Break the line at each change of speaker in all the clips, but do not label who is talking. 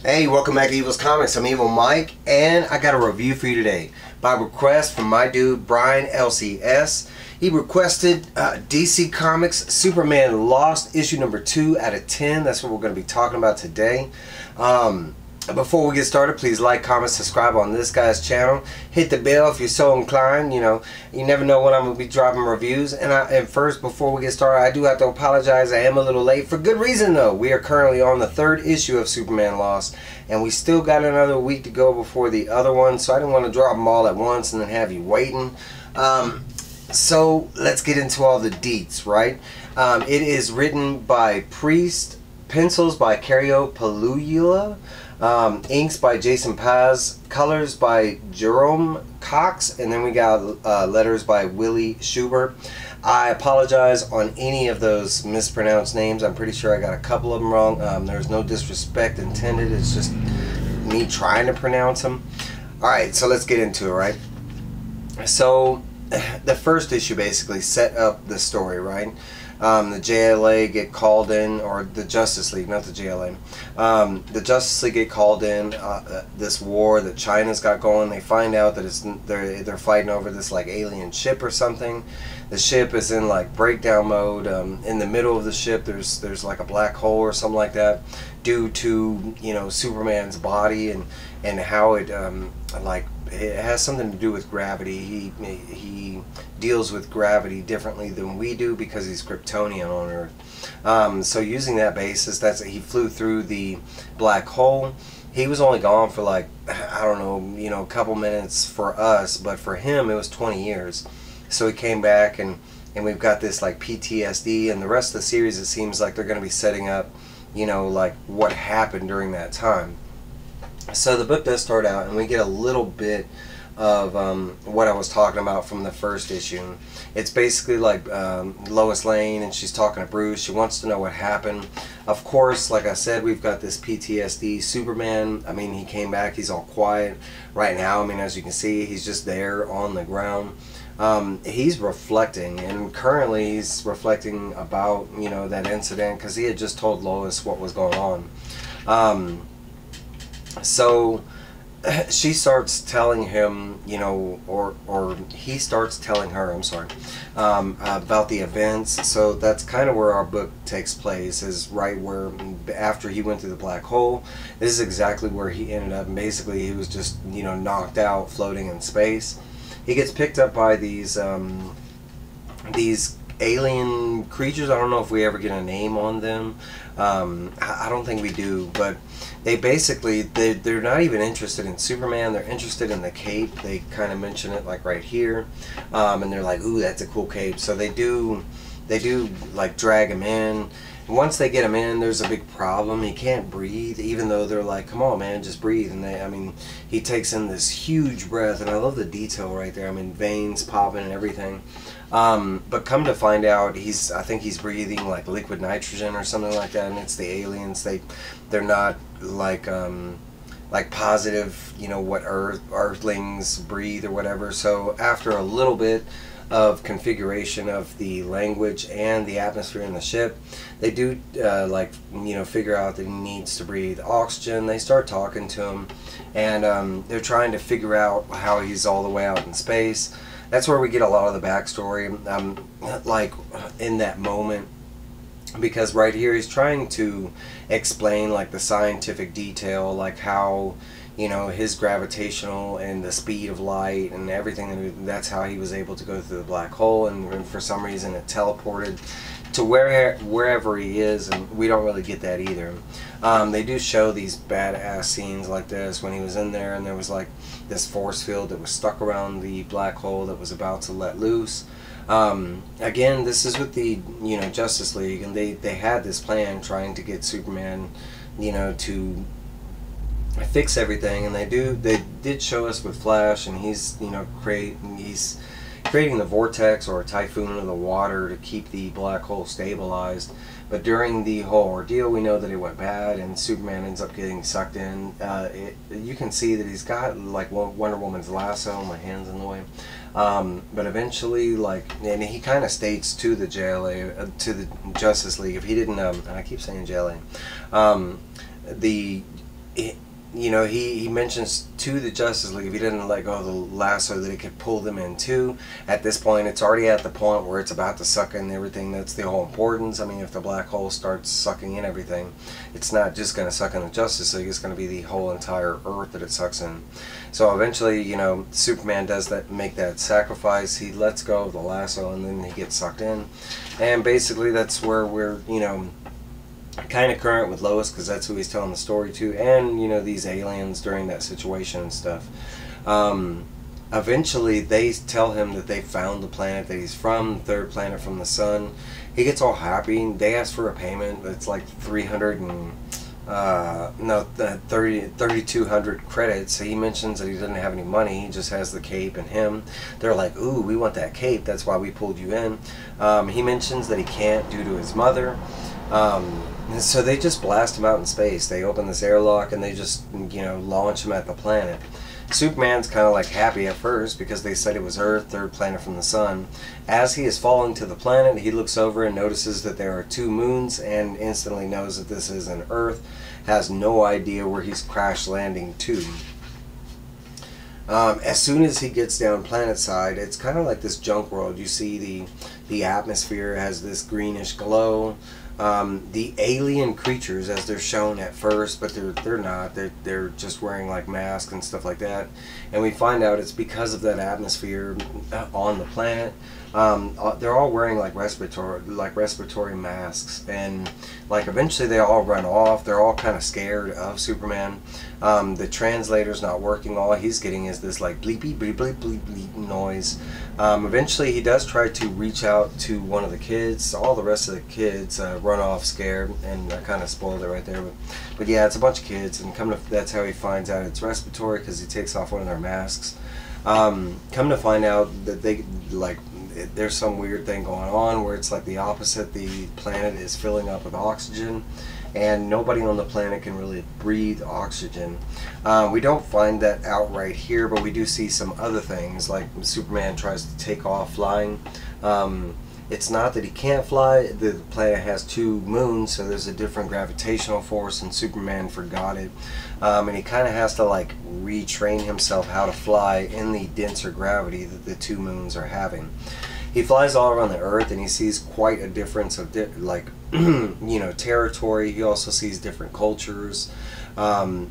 Hey, welcome back to Evil's Comics. I'm Evil Mike, and I got a review for you today by request from my dude Brian-Lcs. He requested DC Comics Superman Lost issue number 2 out of 10. That's what we're going to be talking about today. Before we get started, please like, comment, subscribe on this guy's channel. Hit the bell if you're so inclined. You know, you never know when I'm going to be dropping reviews. And first, before we get started, I do have to apologize. I am a little late. For good reason, though. We are currently on the 3rd issue of Superman Lost. And we still got another week to go before the other one. So I didn't want to drop them all at once and then have you waiting. So let's get into all the deets, right? It is written by Priest. Pencils by Cario, Pagulayan. Inks by Jason Paz, colors by Jeromy Cox, and then we got letters by Willie, Schubert. I apologize on any of those mispronounced names. I'm pretty sure I got a couple of them wrong. There's no disrespect intended. It's just me trying to pronounce them. Alright, so let's get into it, right? So the first issue basically set up the story, right? The JLA get called in, or the Justice League, not the JLA. The Justice League get called in. This war that China's got going. They find out that they're fighting over this like alien ship or something. The ship is in like breakdown mode. In the middle of the ship, there's like a black hole or something like that, due to Superman's body and how it it has something to do with gravity. He deals with gravity differently than we do because he's Kryptonian on Earth. So using that basis, he flew through the black hole. He was only gone for like, I don't know, a couple minutes for us, but for him it was 20 years. So he came back, and we've got this like PTSD, and the rest of the series it seems like they're going to be setting up, like what happened during that time. So the book does start out, and we get a little bit of what I was talking about from the first issue. It's basically like Lois Lane, and she's talking to Bruce. She wants to know what happened. Of course, like I said, we've got this PTSD. Superman, I mean, he came back. He's all quiet right now. I mean, as you can see, he's just there on the ground. He's reflecting, and currently he's reflecting about, that incident, because he had just told Lois what was going on. So she starts telling him, or he starts telling her, I'm sorry, about the events. So that's kind of where our book takes place, is right where, after he went through the black hole, this is exactly where he ended up. And basically he was just, knocked out, floating in space. He gets picked up by these alien creatures. I don't know if we ever get a name on them. I don't think we do, but they basically, they're not even interested in Superman. They're interested in the cape. They kind of mention it like right here, and they're like, ooh, that's a cool cape. So they do like drag him in. And once they get him in, there's a big problem. He can't breathe, even though they're like, come on, man, just breathe. And I mean, he takes in this huge breath, and I love the detail right there. I mean, veins popping and everything. But come to find out, I think he's breathing like liquid nitrogen or something like that, and it's the aliens. They're not like positive, what Earthlings breathe or whatever. So after a little bit of configuration of the language and the atmosphere in the ship, they do figure out that he needs to breathe oxygen. They start talking to him, and they're trying to figure out how he's all the way out in space. That's where we get a lot of the backstory, like in that moment, because right here he's trying to explain like the scientific detail, like how his gravitational and the speed of light and everything, and that's how he was able to go through the black hole, and for some reason it teleported to wherever he is, and we don't really get that either. They do show these badass scenes like this when he was in there, and there was like this force field that was stuck around the black hole that was about to let loose. Again, this is with the Justice League, and they had this plan trying to get Superman to fix everything, and they did show us with Flash, and he's creating the vortex or a typhoon of the water to keep the black hole stabilized. But during the whole ordeal, we know that it went bad, and Superman ends up getting sucked in. You can see that he's got like Wonder Woman's lasso. My hand's in the way. But eventually, and he kind of states to the JLA, to the Justice League, if he didn't, and I keep saying JLA, the you know, he mentions to the Justice League, if he didn't let go of the lasso, that he could pull them in too. At this point, it's already at the point where it's about to suck in everything. That's the whole importance. I mean, if the black hole starts sucking in everything, it's not just going to suck in the Justice League, it's going to be the whole entire Earth that it sucks in. So eventually, you know, Superman does that, make that sacrifice. He lets go of the lasso, and then he gets sucked in. And basically, that's where we're, you know, kind of current with Lois, because that's who he's telling the story to, and you know, these aliens during that situation and stuff. Eventually they tell him that they found the planet that he's from, the third planet from the sun. He gets all happy. They ask for a payment that's like 3,200 credits. So he mentions that he doesn't have any money, he just has the cape and him. They're like, ooh, we want that cape, that's why we pulled you in. He mentions that he can't due to his mother. So they just blast him out in space. They open this airlock and they just, you know, launch him at the planet. Superman's kind of like happy at first because they said it was Earth, third planet from the sun. As he is falling to the planet, he looks over and notices that there are 2 moons and instantly knows that this is an Earth. Has no idea where he's crash landing to. As soon as he gets down planet side, it's kind of like this junk world. You see the atmosphere has this greenish glow. The alien creatures, as they're shown at first, but they're not. They're just wearing like masks and stuff like that. And we find out it's because of that atmosphere on the planet. They're all wearing like respiratory masks, and like eventually they all run off. They're all kind of scared of Superman. The translator's not working. All he's getting is this like bleepy bleep bleep bleep bleep noise. Eventually he does try to reach out to one of the kids. All the rest of the kids run off scared, and I kind of spoiled it right there. But yeah, it's a bunch of kids, and that's how he finds out it's respiratory, because he takes off one of their masks. Come to find out that there's some weird thing going on where it's like the opposite. The planet is filling up with oxygen, and nobody on the planet can really breathe oxygen. We don't find that out right here, but we do see some other things, like Superman tries to take off flying. It's not that he can't fly. The planet has 2 moons, so there's a different gravitational force, and Superman forgot it. And he kind of has to like retrain himself how to fly in the denser gravity that the 2 moons are having. He flies all around the Earth, and he sees quite a difference of you know, territory. He also sees different cultures, but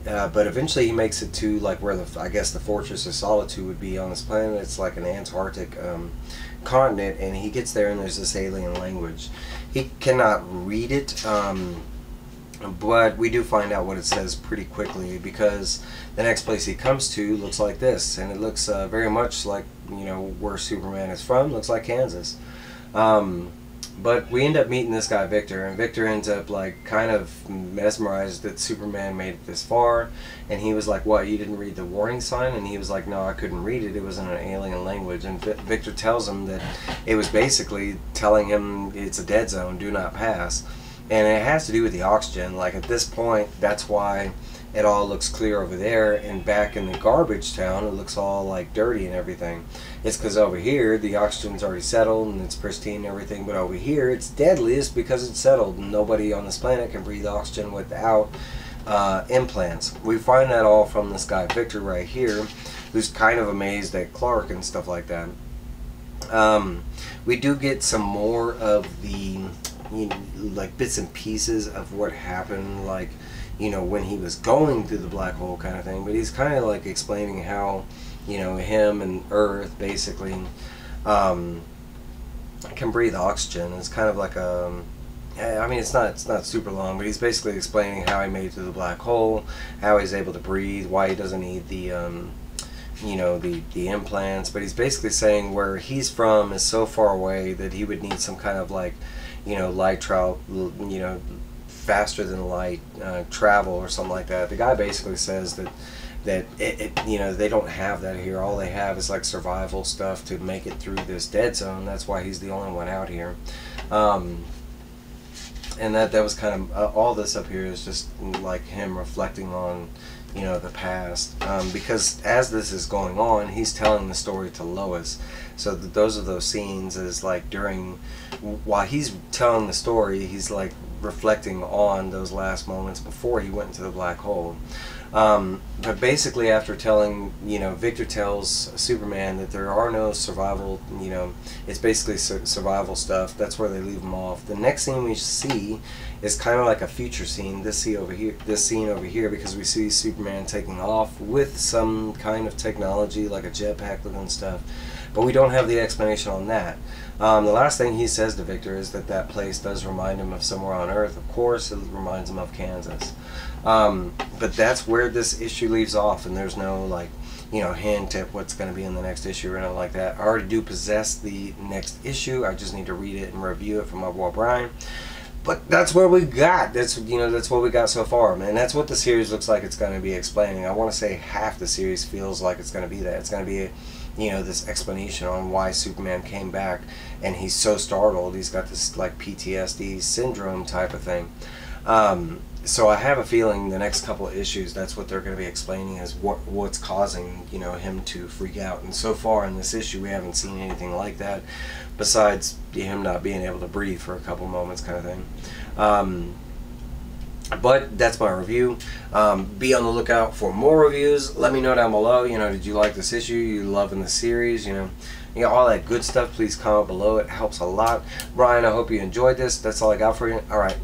eventually he makes it to like where I guess the Fortress of Solitude would be on this planet. It's like an Antarctic continent, and he gets there and there's this alien language. He cannot read it, but we do find out what it says pretty quickly, because the next place he comes to looks like this, and it looks very much like, you know, where Superman is from. Looks like Kansas. But we end up meeting this guy Victor, and Victor ends up like kind of mesmerized that Superman made it this far, and he was like, what, you didn't read the warning sign? And he was like, no, I couldn't read it, it was in an alien language. And Victor tells him that it was basically telling him it's a dead zone, do not pass. And it has to do with the oxygen. Like at this point, that's why it all looks clear over there, and back in the garbage town it looks all like dirty and everything. It's because over here the oxygen's already settled and it's pristine and everything, but over here it's deadliest because it's settled, and nobody on this planet can breathe oxygen without implants. We find that all from this guy Victor right here, who's kind of amazed at Clark and stuff like that. We do get some more of the, you know, like bits and pieces of what happened, like, you know, when he was going through the black hole kind of thing, but he's kind of like explaining how, you know, him and Earth basically can breathe oxygen. It's kind of like a, I mean, it's not super long, but he's basically explaining how he made it through the black hole, how he's able to breathe, why he doesn't need the you know, the implants. But he's basically saying where he's from is so far away that he would need some kind of like, you know, light travel, you know, faster than light travel or something like that. The guy basically says that you know, they don't have that here. All they have is like survival stuff to make it through this dead zone. That's why he's the only one out here. And that was kind of all this up here is just like him reflecting on, you know, the past, because as this is going on, he's telling the story to Lois. So those are those scenes is like during, while he's telling the story, he's like reflecting on those last moments before he went into the black hole. But basically, after telling, Victor tells Superman that there are no survival, it's basically survival stuff. That's where they leave him off. The next scene we see is kind of like a future scene. This scene over here, because we see Superman taking off with some kind of technology, like a jetpack looking stuff. But we don't have the explanation on that. The last thing he says to Victor is that place does remind him of somewhere on Earth. Of course, it reminds him of Kansas. But that's where this issue leaves off, and there's no, hand tip what's going to be in the next issue or anything like that. I already do possess the next issue. I just need to read it and review it from my boy Brian. But that's where we got. That's what we got so far, man. That's what the series looks like it's going to be explaining. I want to say half the series feels like it's going to be that. It's going to be this explanation on why Superman came back, and he's so startled. He's got this PTSD syndrome type of thing. So I have a feeling the next couple of issues, that's what they're going to be explaining, is what's causing him to freak out. And so far in this issue, we haven't seen anything like that, besides him not being able to breathe for a couple moments, kind of thing. But that's my review. Be on the lookout for more reviews. Let me know down below. Did you like this issue? You loving the series? All that good stuff. Please comment below. It helps a lot. Brian, I hope you enjoyed this. That's all I got for you. All right.